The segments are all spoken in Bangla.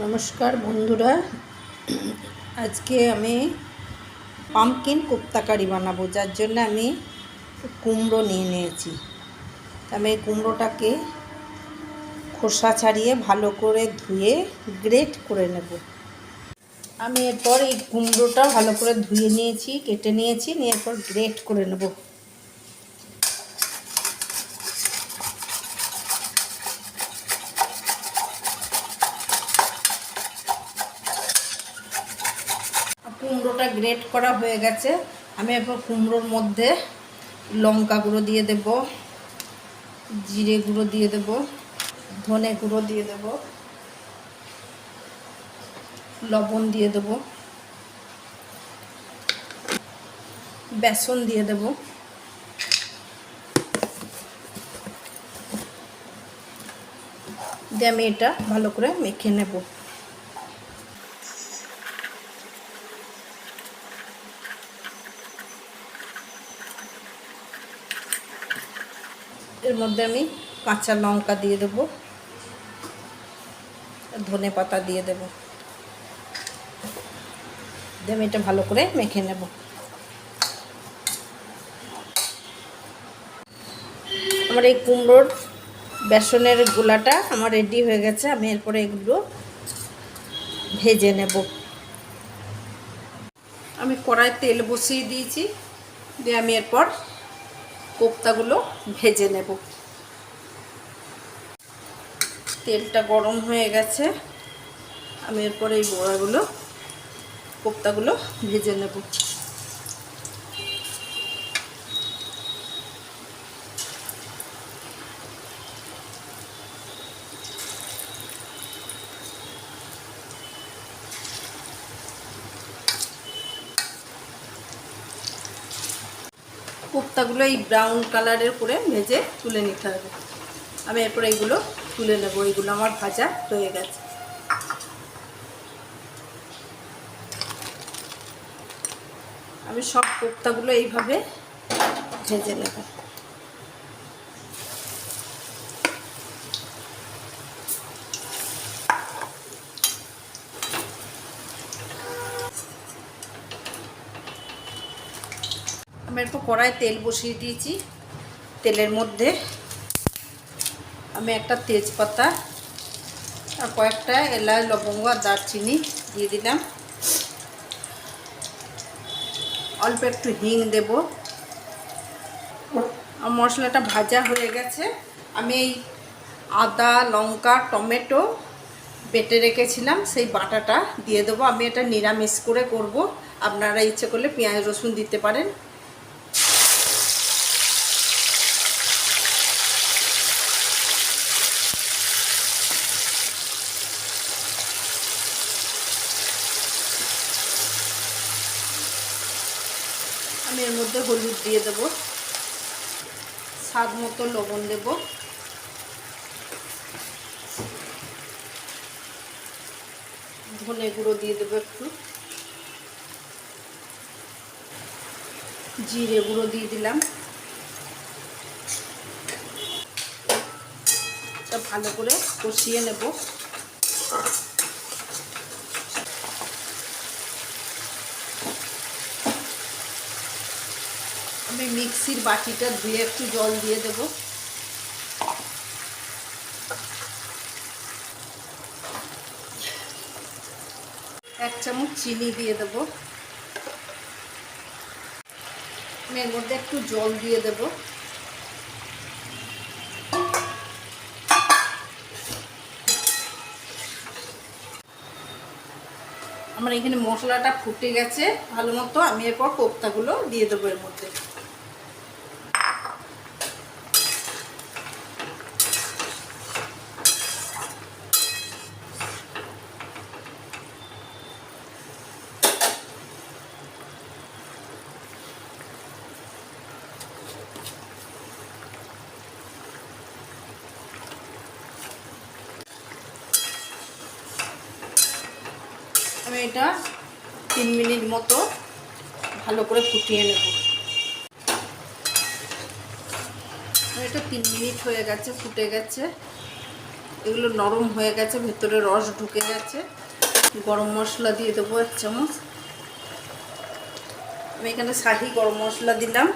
নমস্কার বন্ধুরা, আজকে আমি পাম্পকিন কোপ্তা কারি বানাবো। যার জন্য আমি কুমড়ো নিয়ে নিয়েছি। আমি কুমড়োটাকে খোসা ছাড়িয়ে ভালো করে ধুয়ে গ্রেট করে নেব। আমি এরপর এই কুমড়োটা ভালো করে ধুয়ে নিয়েছি, কেটে নিয়েছি, নিয়ে এরপর গ্রেট করে নেব। কুমড়োটা গ্রেট করা হয়ে গেছে। আমি এরপর কুমড়োর মধ্যে লঙ্কা গুঁড়ো দিয়ে দেব, জিরে গুঁড়ো দিয়ে দেব, ধনে গুঁড়ো দিয়ে দেব, লবণ দিয়ে দেব, বেসন দিয়ে দেব, দিয়ে আমি এটা ভালো করে মেখে নেব। এর মধ্যে আমি কাঁচা লঙ্কা দিয়ে দেব, ধনে পাতা দিয়ে দেব, দিয়ে আমি এটা ভালো করে মেখে নেব। আমার এই কুমড়োর বেসনের গোলাটা আমার রেডি হয়ে গেছে। আমি এরপরে এগুলো ভেজে নেব। আমি কড়াই তেল বসিয়ে দিয়েছি, দিয়ে আমি এরপর কোপ্তাগুলো ভেজে নেব। তেলটা গরম হয়ে গেছে, আমি এরপর এই কোপ্তাগুলো ভেজে নেব। কোপ্তাগুলো এই ব্রাউন কালারের করে ভেজে তুলে নিতে হবে। আমি এরপর এইগুলো তুলে নেব। এইগুলো আমার ভাজা হয়ে গেছে। আমি সব কোপ্তাগুলো এইভাবে ভেজে নেব। আমি এরপর কড়াই তেল বসিয়ে দিয়েছি। তেলের মধ্যে আমি একটা তেজপাতা আর কয়েকটা এলাচ, লবঙ্গ আর দারচিনি দিয়ে দিলাম। অল্প একটু হিং দেব। আর মশলাটা ভাজা হয়ে গেছে। আমি এই আদা, লঙ্কা, টমেটো বেটে রেখেছিলাম, সেই বাটাটা দিয়ে দেবো। আমি এটা নিরামিষ করে করব, আপনারা ইচ্ছে করলে পেঁয়াজ রসুন দিতে পারেন। আমি এর মধ্যে হলুদ দিয়ে দেব, স্বাদ মতো লবণ দেব, ধনে গুঁড়ো দিয়ে দেবো একটু, জিরে গুঁড়ো দিয়ে দিলাম। এটা ভালো করে কষিয়ে নেব। আমি মিক্সির বাটিটা ধুয়ে একটু জল দিয়ে দেব। এক চামচ চিনি দিয়ে দেব। আমি এর মধ্যে একটু জল দিয়ে দেব। আমার এখানে মশলাটা ফুটে গেছে ভালো মতো। আমি এরপর কোপ্তাগুলো দিয়ে দেবো এর মধ্যে। আমি এটা 3 মিনিট মতো ভালো করে ফুটিয়ে নেব। এটা 3 মিনিট হয়ে গেছে, ফুটে গেছে। এগুলো নরম হয়ে গেছে, ভেতরে রস ঢুকে গেছে। গরম মশলা দিয়ে দেবো 1 চামচ। আমি এখানে শাহি গরম মশলা দিলাম,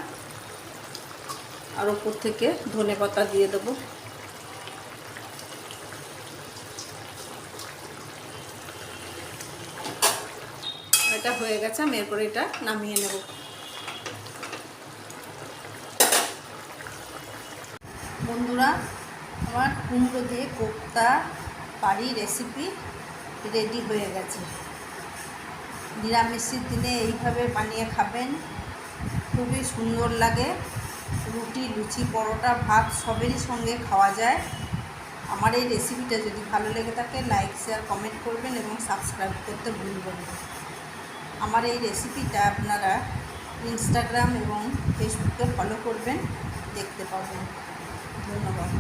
আর উপর থেকে ধনেপাতা দিয়ে দেবো। এটা হয়ে গেছে, আমি এরপরে এটা নামিয়ে নেব। বন্ধুরা, আমার কুমড়ো দিয়ে কোপ্তা কারি রেসিপি রেডি হয়ে গেছে। নিরামিষের দিনে এইভাবে বানিয়ে খাবেন, খুবই সুন্দর লাগে। রুটি, লুচি, পরোটা, ভাত সবেরই সঙ্গে খাওয়া যায়। আমার এই রেসিপিটা যদি ভালো লেগে থাকে লাইক, শেয়ার, কমেন্ট করবেন এবং সাবস্ক্রাইব করতে ভুলবেন না। আমার এই রেসিপিটা আপনারা ইনস্টাগ্রাম এবং ফেসবুকে ফলো করবেন, দেখতে পাবেন। ধন্যবাদ।